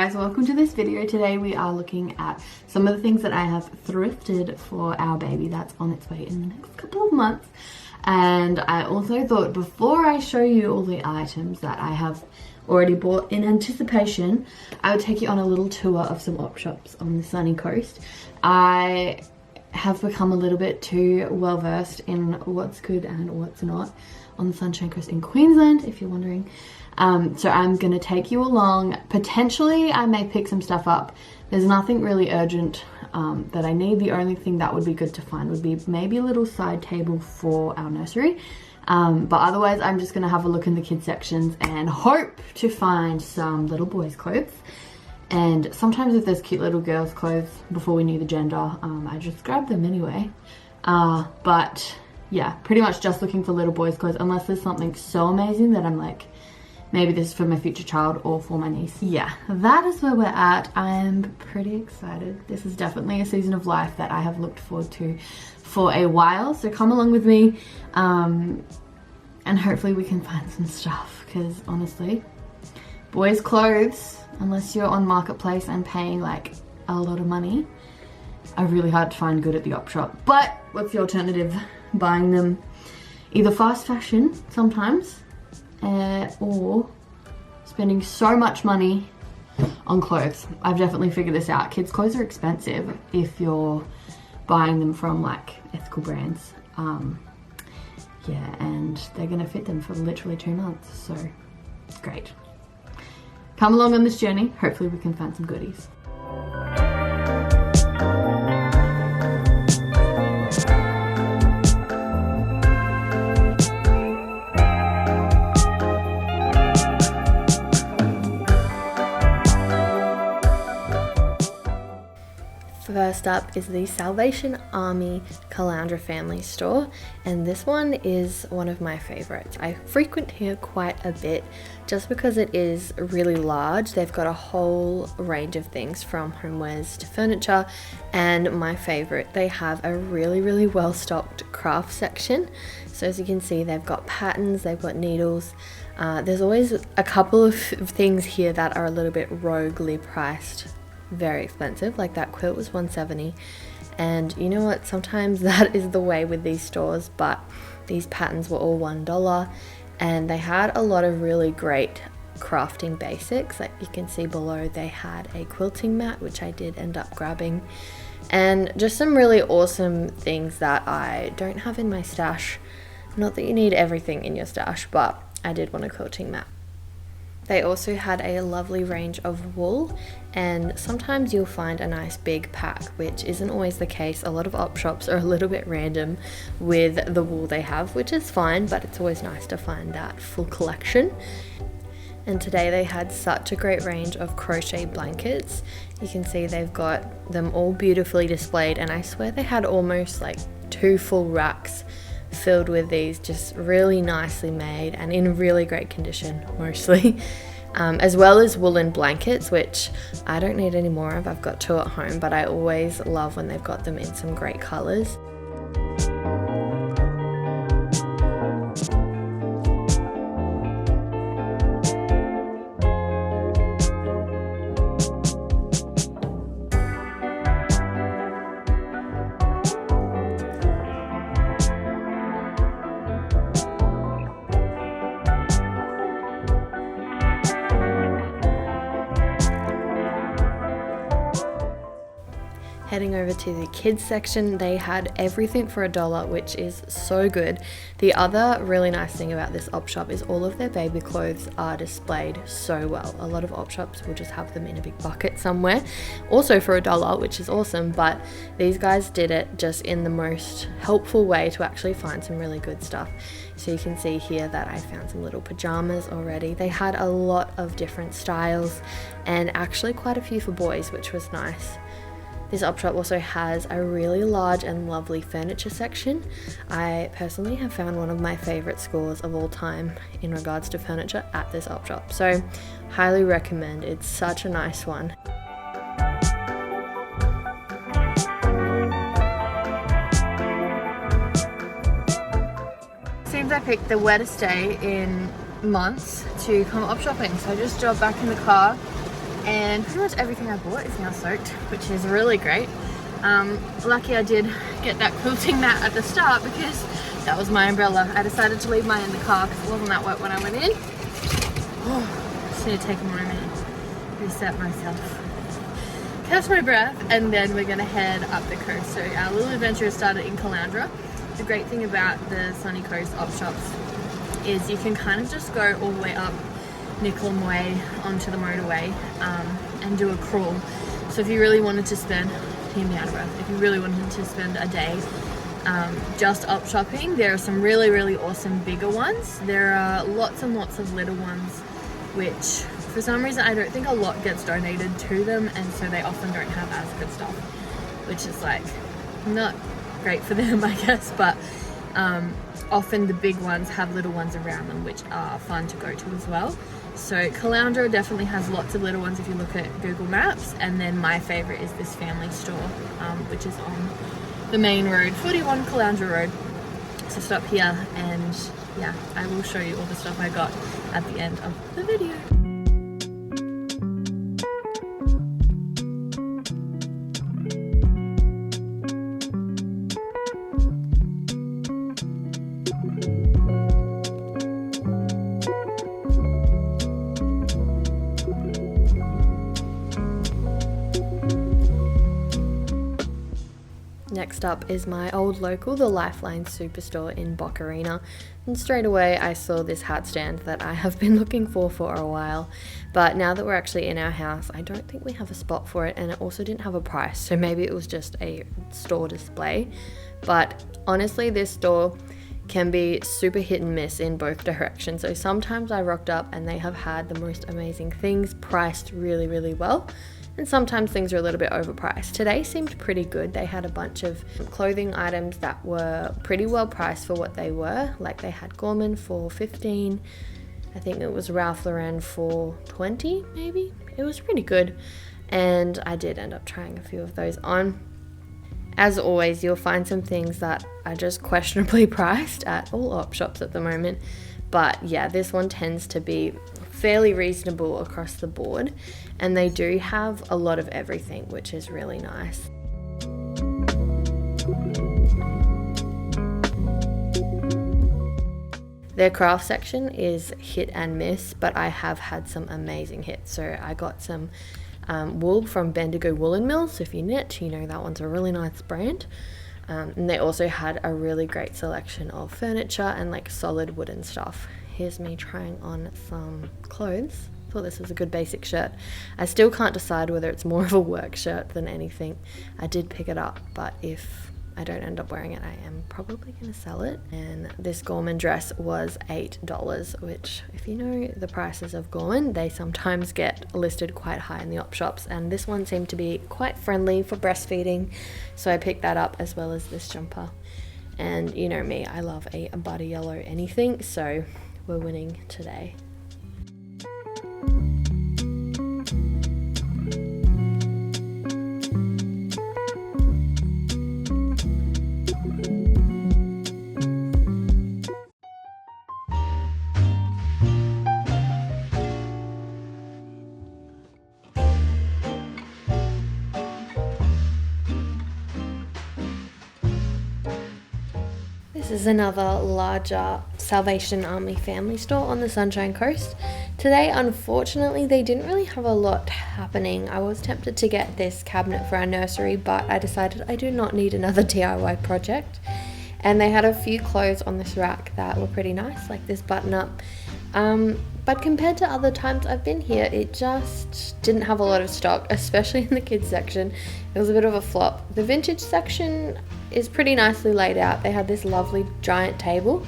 guys, welcome to this video. Today we are looking at some of the things that I have thrifted for our baby that's on its way in the next couple of months. And I also thought before I show you all the items that I have already bought in anticipation, I would take you on a little tour of some op shops on the sunny coast. I have become a little bit too well versed in what's good and what's not on the Sunshine Coast in Queensland, if you're wondering. So I'm gonna take you along. Potentially I may pick some stuff up. There's nothing really urgent that I need. The only thing that would be good to find would be maybe a little side table for our nursery. But otherwise I'm just gonna have a look in the kids sections and hope to find some little boys clothes. And sometimes if there's cute little girls clothes before we knew the gender, I just grab them anyway. But yeah, pretty much just looking for little boys clothes unless there's something so amazing that I'm like, maybe this is for my future child or for my niece. Yeah, that is where we're at. I'm pretty excited. This is definitely a season of life that I have looked forward to for a while. So come along with me and hopefully we can find some stuff, because honestly, boys' clothes, unless you're on Marketplace and paying like a lot of money, are really hard to find good at the op shop. But what's the alternative? Buying them either fast fashion sometimes, or spending so much money on clothes. I've definitely figured this out. Kids' clothes are expensive if you're buying them from like ethical brands. Yeah, and they're gonna fit them for literally 2 months, so great. Come along on this journey. Hopefully we can find some goodies. First up is the Salvation Army Caloundra family store, and this one is one of my favorites. I frequent here quite a bit just because it is really large. They've got a whole range of things from homewares to furniture, and my favorite, they have a really well stocked craft section. So as you can see, they've got patterns, they've got needles. There's always a couple of things here that are a little bit roguely priced. Very expensive, like that quilt was $170, and you know what, sometimes that is the way with these stores, but these patterns were all $1, and they had a lot of really great crafting basics. Like you can see below, they had a quilting mat, which I did end up grabbing, and just some really awesome things that I don't have in my stash. Not that you need everything in your stash, but I did want a quilting mat. They also had a lovely range of wool, and sometimes you'll find a nice big pack, which isn't always the case. A lot of op shops are a little bit random with the wool they have, which is fine, but it's always nice to find that full collection. And today they had such a great range of crochet blankets. You can see they've got them all beautifully displayed, and I swear they had almost like 2 full racks filled with these, just really nicely made and in really great condition mostly, as well as woolen blankets, which I don't need any more of. I've got 2 at home, but I always love when they've got them in some great colors. Heading over to the kids section, they had everything for $1, which is so good. The other really nice thing about this op shop is all of their baby clothes are displayed so well. A lot of op shops will just have them in a big bucket somewhere, also for $1, which is awesome, but these guys did it just in the most helpful way to actually find some really good stuff. So you can see here that I found some little pajamas already. They had a lot of different styles, and actually quite a few for boys, which was nice. This op shop also has a really large and lovely furniture section. I personally have found one of my favorite scores of all time in regards to furniture at this op shop, so highly recommend. It's such a nice one. Seems I picked the wettest day in months to come op shopping, so I just jumped back in the car and pretty much everything I bought is now soaked, which is really great. Lucky I did get that quilting mat at the start because that was my umbrella. I decided to leave mine in the car because it wasn't that wet when I went in. Just need to take a moment, reset myself, catch my breath, and then we're gonna head up the coast. So our little adventure started in Caloundra. The great thing about the Sunny Coast op shops is you can kind of just go all the way up Nicklin Way onto the motorway and do a crawl. So if you really wanted to spend, hear me out of breath, if you really wanted to spend a day just op shopping, there are some really, really awesome bigger ones. There are lots and lots of little ones, which for some reason I don't think a lot gets donated to them, and so they often don't have as good stuff, which is like not great for them, I guess, but often the big ones have little ones around them which are fun to go to as well. So Caloundra definitely has lots of little ones if you look at Google Maps, and then my favorite is this family store, which is on the main road, 41 Caloundra Road. So stop here and yeah, I will show you all the stuff I got at the end of the video. Next up is my old local, the Lifeline Superstore in Bokerina, and straight away I saw this hat stand that I have been looking for a while, but now that we're actually in our house I don't think we have a spot for it, and it also didn't have a price, so maybe it was just a store display. But honestly, this store can be super hit and miss in both directions. So sometimes I rocked up and they have had the most amazing things priced really, really well, and sometimes things are a little bit overpriced. Today seemed pretty good. They had a bunch of clothing items that were pretty well priced for what they were. Like they had Gorman for 15, I think it was Ralph Lauren for 20 maybe. It was pretty good, and I did end up trying a few of those on. As always, you'll find some things that are just questionably priced at all op shops at the moment, but yeah, this one tends to be fairly reasonable across the board, and they do have a lot of everything, which is really nice. Their craft section is hit and miss, but I have had some amazing hits. So I got some wool from Bendigo Woolen Mill, so if you knit, you know that one's a really nice brand. And they also had a really great selection of furniture and like solid wooden stuff. Here's me trying on some clothes. Thought this was a good basic shirt. I still can't decide whether it's more of a work shirt than anything. I did pick it up, but if I don't end up wearing it, I am probably going to sell it. And this Gorman dress was $8, which if you know the prices of Gorman, they sometimes get listed quite high in the op shops, and this one seemed to be quite friendly for breastfeeding, so I picked that up as well as this jumper. And you know me, I love a body yellow anything, so we're winning today. This is another larger Salvation Army family store on the Sunshine Coast. Today, unfortunately, they didn't really have a lot happening. I was tempted to get this cabinet for our nursery, but I decided I do not need another DIY project. And they had a few clothes on this rack that were pretty nice, like this button up. But compared to other times I've been here, it just didn't have a lot of stock, especially in the kids section. It was a bit of a flop. The vintage section is pretty nicely laid out. They had this lovely giant table,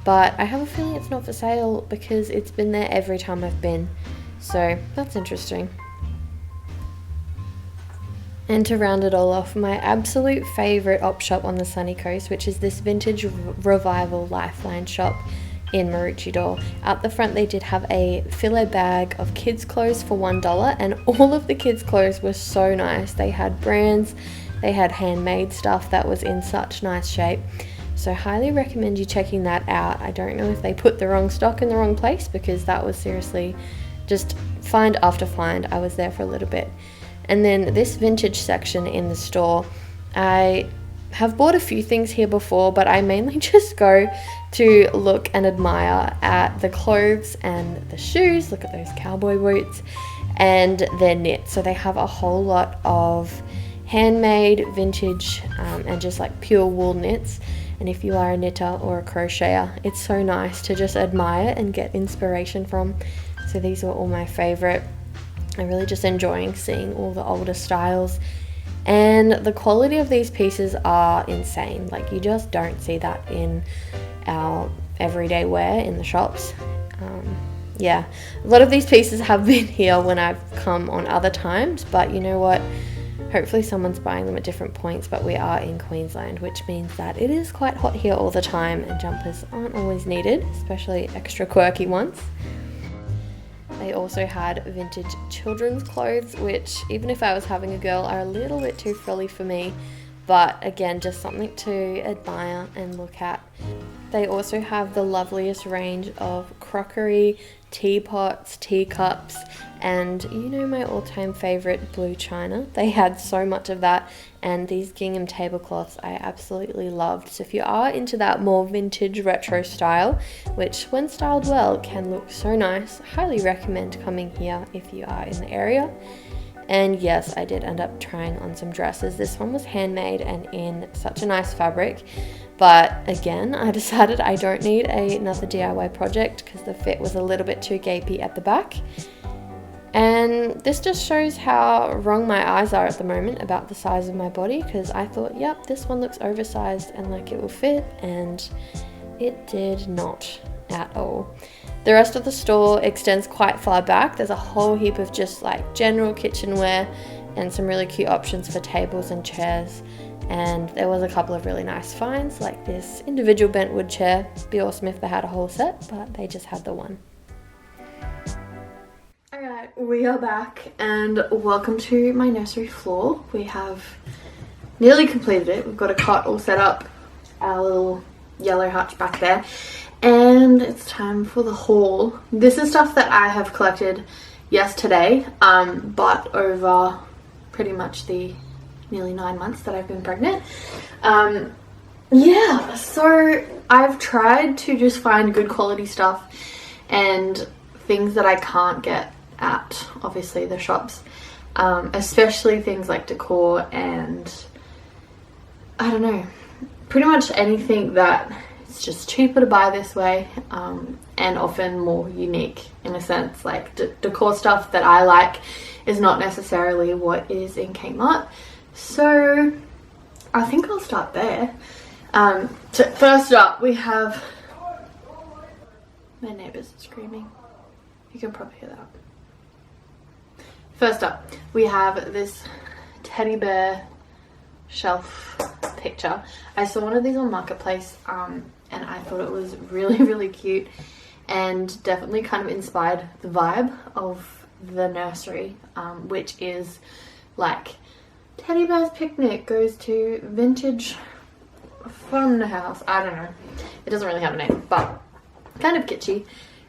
but I have a feeling it's not for sale because it's been there every time I've been. So that's interesting. And to round it all off, my absolute favourite op shop on the sunny coast, which is this vintage revival Lifeline shop in Maroochydore. Out the front they did have a filet bag of kids clothes for $1, and all of the kids clothes were so nice. They had brands, they had handmade stuff that was in such nice shape, so highly recommend you checking that out. I don't know if they put the wrong stock in the wrong place, because that was seriously just find after find. I was there for a little bit. And then this vintage section in the store, I have bought a few things here before, but I mainly just go to look and admire at the clothes and the shoes. Look at those cowboy boots, and their knit. So they have a whole lot of handmade, vintage, and just like pure wool knits. And if you are a knitter or a crocheter, it's so nice to just admire and get inspiration from. So these were all my favorite. I'm really just enjoying seeing all the older styles, and the quality of these pieces are insane. Like, you just don't see that in our everyday wear in the shops. Yeah, a lot of these pieces have been here when I've come on other times, but you know what, hopefully someone's buying them at different points. But we are in Queensland, which means that it is quite hot here all the time, and jumpers aren't always needed, especially extra quirky ones. They also had vintage children's clothes, which, even if I was having a girl, are a little bit too frilly for me, but again, just something to admire and look at. They also have the loveliest range of crockery, teapots, teacups, and you know my all-time favorite, blue china. They had so much of that, and these gingham tablecloths I absolutely loved. So if you are into that more vintage retro style, which when styled well can look so nice, highly recommend coming here if you are in the area. And yes, I did end up trying on some dresses. This one was handmade and in such a nice fabric. But again, I decided I don't need another DIY project because the fit was a little bit too gapey at the back. And this just shows how wrong my eyes are at the moment about the size of my body, because I thought, yep, this one looks oversized and like it will fit, and it did not at all. The rest of the store extends quite far back. There's a whole heap of just like general kitchenware and some really cute options for tables and chairs. And there was a couple of really nice finds, like this individual bentwood chair. It'd be awesome if they had a whole set, but they just had the one. Alright, we are back, and welcome to my nursery floor. We have nearly completed it. We've got a cot all set up, our little yellow hutch back there, and it's time for the haul. This is stuff that I have collected yesterday, but over pretty much the nearly 9 months that I've been pregnant. Yeah, so I've tried to just find good quality stuff and things that I can't get at, obviously, the shops, especially things like decor and I don't know, pretty much anything that it's just cheaper to buy this way, and often more unique in a sense. Like decor stuff that I like is not necessarily what is in Kmart. So I think I'll start there. So first up, we have my neighbours screaming. You can probably hear that. First up, we have this teddy bear shelf picture. I saw one of these on Marketplace, and I thought it was really, really cute, and definitely kind of inspired the vibe of the nursery, which is like Teddy Bear's Picnic goes to vintage fun house. I don't know. It doesn't really have a name, but kind of kitschy.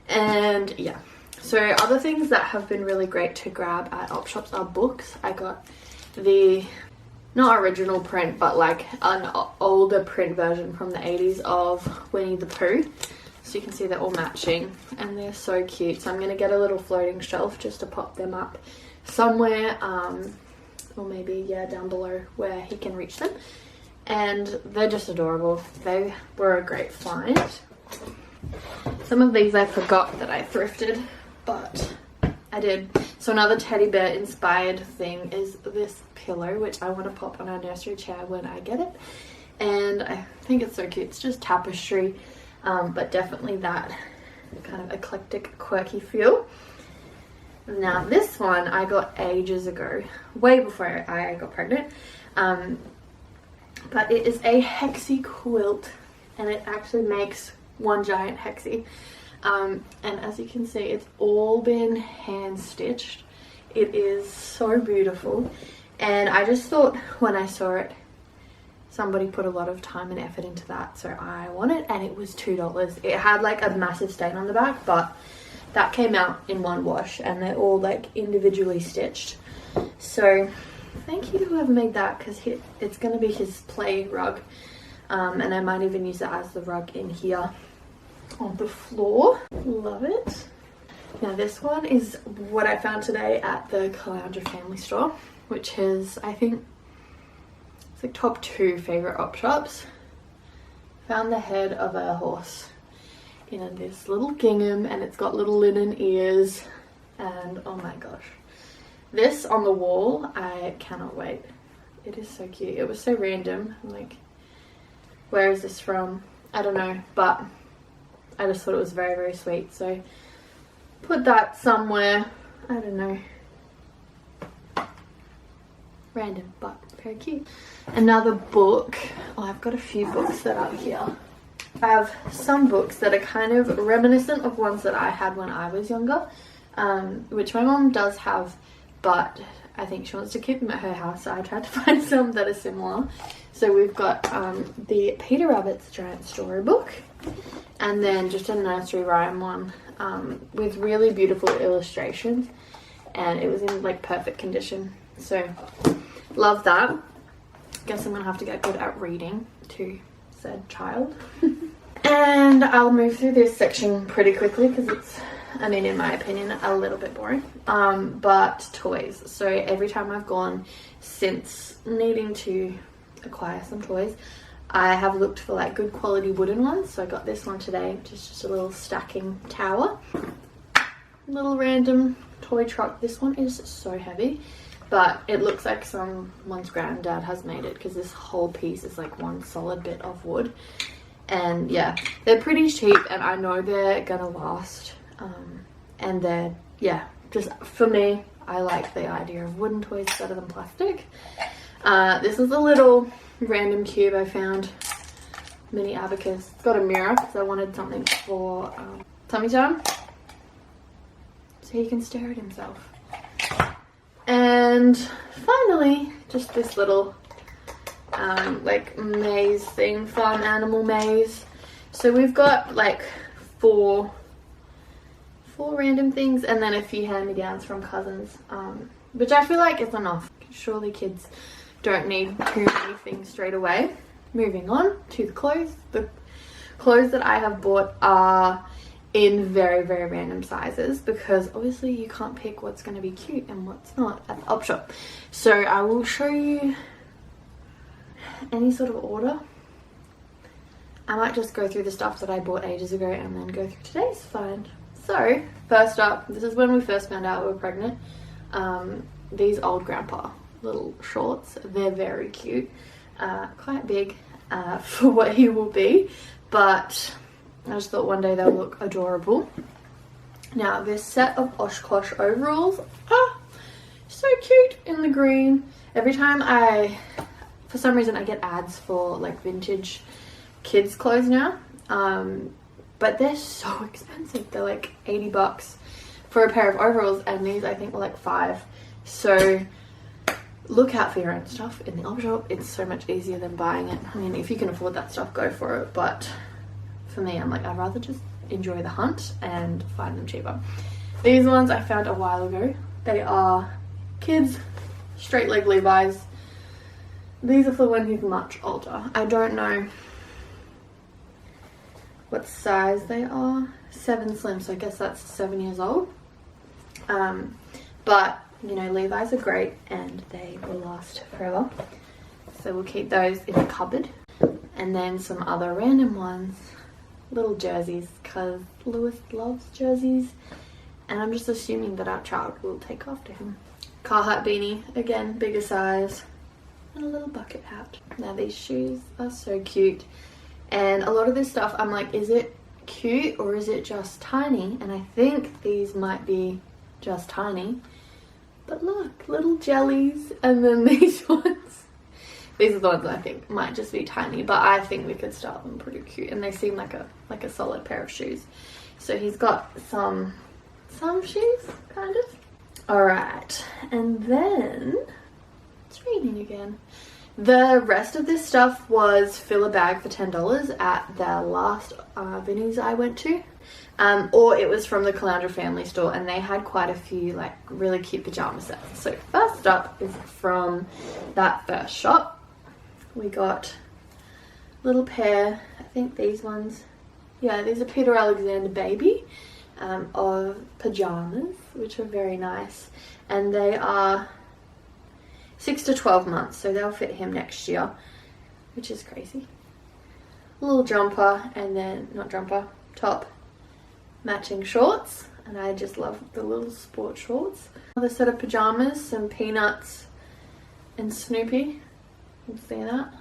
And yeah. So other things that have been really great to grab at op shops are books. I got the, not original print, but like an older print version from the 80s of Winnie the Pooh. So you can see they're all matching and they're so cute. So I'm going to get a little floating shelf just to pop them up somewhere, or maybe, yeah, down below where he can reach them. And they're just adorable. They were a great find. Some of these I forgot that I thrifted, but I did. So another teddy bear inspired thing is this pillow, which I want to pop on our nursery chair when I get it. And I think it's so cute. It's just tapestry, but definitely that kind of eclectic, quirky feel. Now this one I got ages ago, way before I got pregnant, but it is a hexie quilt, and it actually makes one giant hexie, and as you can see, it's all been hand stitched. It is so beautiful, and I just thought when I saw it, somebody put a lot of time and effort into that, so I want it, and it was $2. It had like a massive stain on the back, but that came out in one wash, and they're all like individually stitched. So thank you to whoever made that, because it's going to be his play rug, and I might even use it as the rug in here on the floor. Love it. Now this one is what I found today at the Caloundra family store, which is, I think it's like top 2 favorite op shops. Found the head of a horse in this little gingham, and it's got little linen ears, and oh my gosh, this on the wall, I cannot wait. It is so cute. It was so random. I'm like, where is this from? I don't know, but I just thought it was very, very sweet. So put that somewhere. I don't know. Random, but very cute. Another book. Oh, I've got a few books that are here. I have some books that are kind of reminiscent of ones that I had when I was younger, which my mom does have, but I think she wants to keep them at her house, so I tried to find some that are similar. So we've got the Peter Rabbit's Giant Storybook, and then just a nursery rhyme one with really beautiful illustrations, and it was in like perfect condition. So love that. Guess I'm gonna have to get good at reading to said child. And I'll move through this section pretty quickly because it's, I mean, in my opinion, a little bit boring. But toys. So every time I've gone since needing to acquire some toys, I have looked for like good quality wooden ones. So I got this one today, which is just a little stacking tower. Little random toy truck. This one is so heavy, but it looks like someone's granddad has made it, because this whole piece is like one solid bit of wood. And yeah, they're pretty cheap, and I know they're gonna last. And they're, yeah, just for me, I like the idea of wooden toys better than plastic. This is a little random cube I found. Mini abacus. It's got a mirror because I wanted something for tummy time, so he can stare at himself. And finally, just this little like maze thing, farm animal maze. So we've got like four random things, and then a few hand-me-downs from cousins, which I feel like is enough. Surely kids don't need too many things straight away. Moving on to the clothes. The clothes that I have bought are in very, very random sizes, because obviously you can't pick what's going to be cute and what's not at the op shop. So I will show you any sort of order. I might just go through the stuff that I bought ages ago and then go through today's find. So first up, this is when we first found out we were pregnant. These old grandpa little shorts, they're very cute, quite big for what he will be, but I just thought one day they'll look adorable. Now this set of Oshkosh overalls, so cute in the green. Every time for some reason I get ads for like vintage kids clothes now, but they're so expensive. They're like 80 bucks for a pair of overalls, and these I think were like $5. So look out for your own stuff in the op shop. It's so much easier than buying it. I mean, if you can afford that stuff, go for it, but for me, I'm like, I'd rather just enjoy the hunt and find them cheaper. These ones I found a while ago. They are kids straight leg Levi's. These are for when he's much older. I don't know what size they are. 7 slim, so I guess that's 7 years old. But you know, Levi's are great and they will last forever, so we'll keep those in a cupboard. And then some other random ones, little jerseys, because Lewis loves jerseys, and I'm just assuming that our child will take after him. Carhartt beanie, again, bigger size, and a little bucket hat. Now these shoes are so cute, and a lot of this stuff I'm like, is it cute or is it just tiny? And I think these might be just tiny, but look, little jellies. And then these ones, these are the ones I think might just be tiny, but I think we could style them pretty cute, and they seem like a solid pair of shoes. So he's got some shoes, kind of. All right, and then it's raining again. The rest of this stuff was fill a bag for $10 at the last Vinnie's I went to. Or it was from the Caloundra family store, and they had quite a few like really cute pajama sets. So first up is from that first shop. We got a little pair, I think these ones, yeah, these are Peter Alexander baby of pajamas, which are very nice, and they are 6 to 12 months, so they'll fit him next year, which is crazy. A little jumper, and then not jumper, top, matching shorts, and I just love the little sport shorts. Another set of pajamas, some Peanuts and Snoopy. You can see that.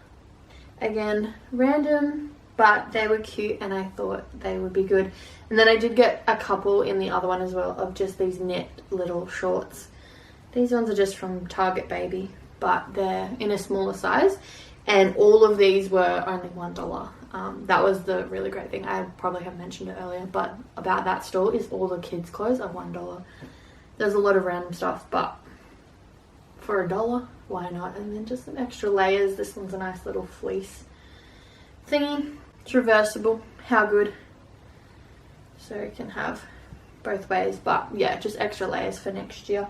Again, random, but they were cute and I thought they would be good. And then I did get a couple in the other one as well of just these knit little shorts. These ones are just from Target Baby, but they're in a smaller size, and all of these were only $1. That was the really great thing. I probably have mentioned it earlier, but about that store is all the kids' clothes are $1. There's a lot of random stuff, but for $1, why not? And then just some extra layers. This one's a nice little fleece thingy. It's reversible. How good. So you can have both ways, but yeah, just extra layers for next year.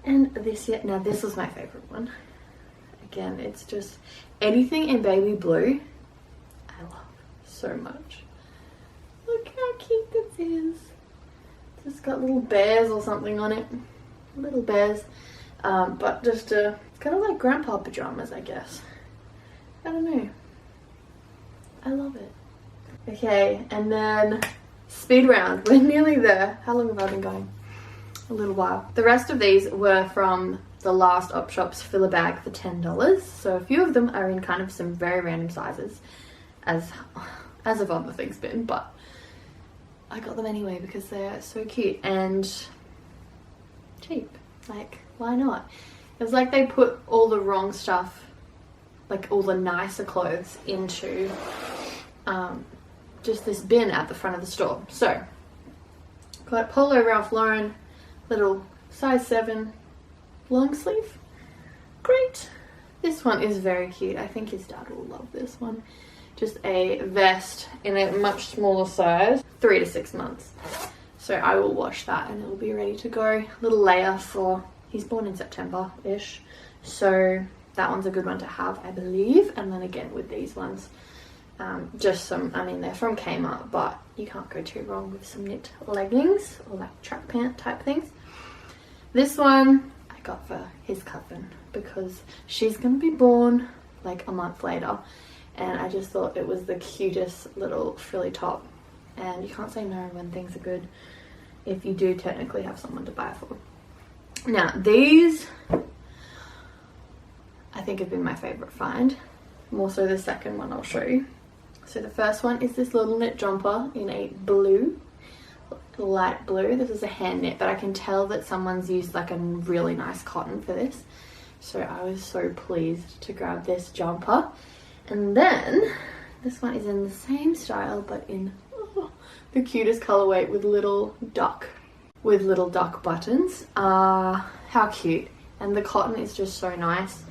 And this year, now this was my favorite one. Again, it's just anything in baby blue I love so much. Look how cute this is. It's just got little bears or something on it. Little bears. But just kind of like grandpa pajamas, I guess. I don't know. I love it. Okay, and then speed round. We're nearly there. How long have I been going? A little while. The rest of these were from the last op shops fill a bag for $10. So a few of them are in kind of some very random sizes, as have other things been, but I got them anyway because they're so cute and cheap. Like, why not? It was like they put all the wrong stuff, like all the nicer clothes, into just this bin at the front of the store. So got Polo Ralph Lauren, little size 7 long sleeve. Great. This one is very cute. I think his dad will love this one. Just a vest in a much smaller size, 3 to 6 months. So I will wash that and it will be ready to go. Little layer for, he's born in September-ish. So that one's a good one to have, I believe. And then again with these ones, just some, I mean, they're from Kmart, but you can't go too wrong with some knit leggings or like track pant type things. This one I got for his cousin because she's gonna be born like a month later, and I just thought it was the cutest little frilly top, and you can't say no when things are good if you do technically have someone to buy it for. Now these I think have been my favorite find, more so the second one I'll show you. So the first one is this little knit jumper in a blue, light blue. This is a hand knit, but I can tell that someone's used like a really nice cotton for this. So I was so pleased to grab this jumper. And then this one is in the same style, but in the cutest colorway with little duck buttons. How cute. And the cotton is just so nice.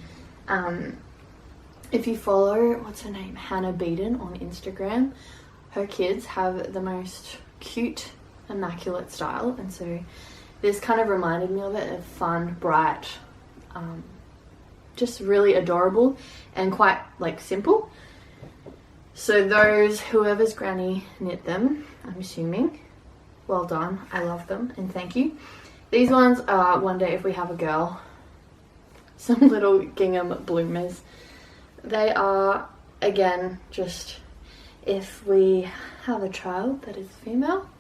If you follow, what's her name, Hannah Beeden on Instagram, her kids have the most cute, immaculate style, and so this kind of reminded me of it. A fun, bright, just really adorable and quite like simple. So those, whoever's granny knit them, I'm assuming, well done. I love them and thank you. These ones are one day if we have a girl, some little gingham bloomers. They are, again, just if we have a child that is female,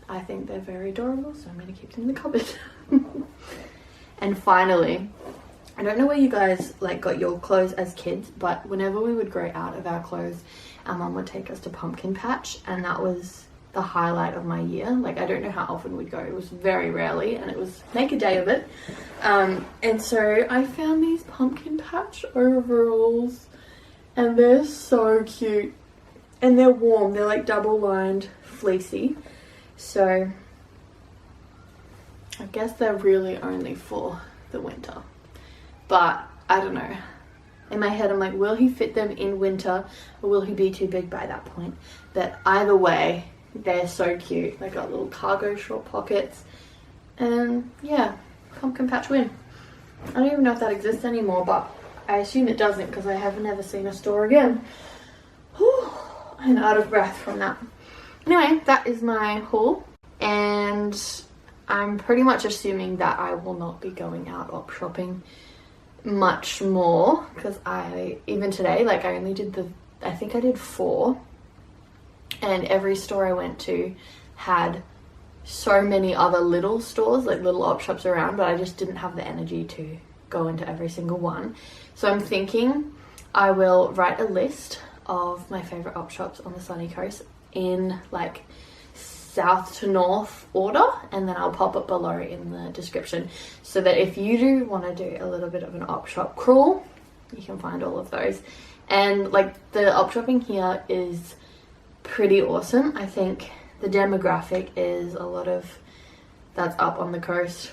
I think they're very adorable, so I'm going to keep them in the cupboard. And finally, I don't know where you guys like got your clothes as kids, but whenever we would grow out of our clothes, our mum would take us to Pumpkin Patch, and that was the highlight of my year. Like, I don't know how often we'd go. It was very rarely, and it was make a day of it. And so I found these Pumpkin Patch overalls, and they're so cute, and they're warm. They're like double lined, fleecy. So I guess they're really only for the winter, but I don't know. in my head I'm like, will he fit them in winter or will he be too big by that point? But either way, they're so cute. They got little cargo short pockets, and yeah, pumpkin patch win. I don't even know if that exists anymore, but I assume it doesn't because I have never seen a store again. Whew, I'm out of breath from that. Anyway, that is my haul, and I'm pretty much assuming that I will not be going out op shopping much more, because even today, like, I only did I think I did 4, and every store I went to had so many other little stores, like little op shops around, but I just didn't have the energy to go into every single one. So I'm thinking I will write a list of my favorite op shops on the sunny coast in like south to north order, and then I'll pop it below in the description, so that if you do want to do a little bit of an op shop crawl, you can find all of those. And like, the op shopping here is pretty awesome. I think the demographic is that's up on the coast,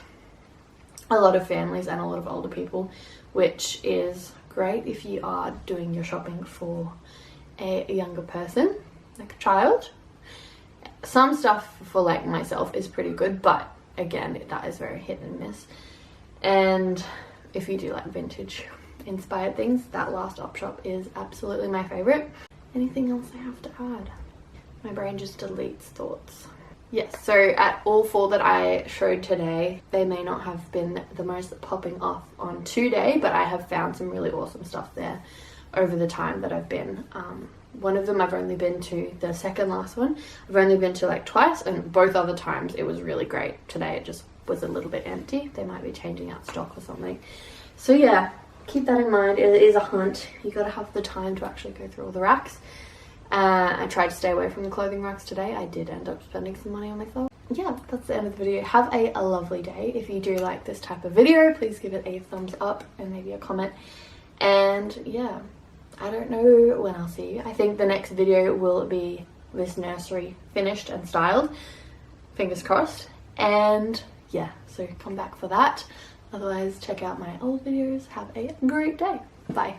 a lot of families and a lot of older people, which is great if you are doing your shopping for a younger person, like a child. Some stuff for like myself is pretty good, but again, that is very hit and miss. And if you do like vintage inspired things, that last op shop is absolutely my favorite. Anything else I have to add? My brain just deletes thoughts. Yes, so at all 4 that I showed today, they may not have been the most popping off on today, but I have found some really awesome stuff there over the time that I've been. One of them I've only been to, the second last one, I've only been to like twice, and both other times it was really great. Today it just was a little bit empty. They might be changing out stock or something. So yeah, keep that in mind. It is a hunt. You gotta have the time to actually go through all the racks. I tried to stay away from the clothing racks today. I did end up spending some money on myself. Yeah, that's the end of the video. Have a lovely day. If you do like this type of video, please give it a thumbs up and maybe a comment. And yeah, I don't know when I'll see you. I think the next video will be this nursery finished and styled. Fingers crossed. And yeah, so come back for that. Otherwise, check out my old videos. Have a great day. Bye.